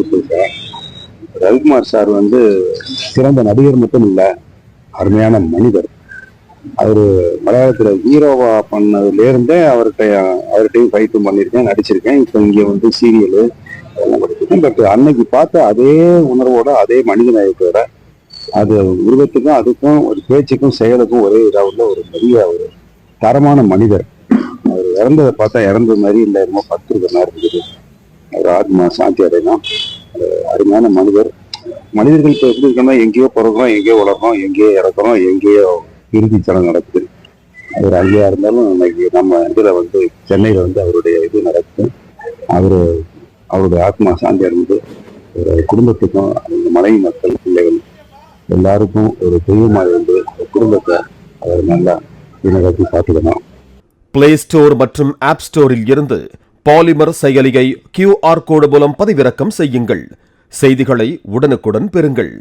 விஷயம் sir. Ravikumar sir வந்து சிறந்த நடிகர் மட்டும் இல்லை, அருமையான மனிதர். அவரு மலையாளத்துல ஹீரோவா பண்ணதுலேருந்தே அவர்கிட்டையும் ஃபைட்டும் பண்ணியிருக்கேன், நடிச்சிருக்கேன். இப்போ இங்கே வந்து சீரியலு அதெல்லாம் படிச்சிருக்கேன். பட் அன்னைக்கு பார்த்த அதே உணர்வோட, அதே மனித நேயத்தோட, அது உருவத்துக்கும் அதுக்கும் ஒரு பேச்சுக்கும் செயலுக்கும் ஒரே இதாக உள்ள ஒரு பெரிய ஒரு தரமான மனிதர். அவர் இறந்ததை பார்த்தா இறந்த மாதிரி இல்லை, என்னமோ பத்திருக்கிற மாதிரி இருக்குது. அவர் ஆத்மா சாந்தி அடையலாம். அருமையான மனிதர். மனிதர்கள் இப்போ எப்படி இருக்கோம்னா, எங்கேயோ பிறக்கிறோம், எங்கேயோ வளர்றோம், எங்கேயோ இறக்குறோம், எங்கேயோ இறுதிச்சடங்கு நடக்குது. அவர் அங்கேயா இருந்தாலும் இன்னைக்கு நம்ம இதில் வந்து சென்னையில் வந்து அவருடைய இது நடக்குது. அவருடைய ஆத்மா சாந்தி அடைந்து ஒரு குடும்பத்துக்கும் அந்த மனைவி மக்கள் பிள்ளைகள் எல்லாருக்கும் ஒரு தெய்வமாக இருந்து குடும்பத்தை அவர் நல்லா நடத்தி பார்த்துக்கணும். பிளே ஸ்டோர் மற்றும் ஆப் ஸ்டோரில் இருந்து பாலிமர் செயலியை QR கோடு மூலம் பதிவிறக்கம் செய்யுங்கள். செய்திகளை உடனுக்குடன் பெறுங்கள்.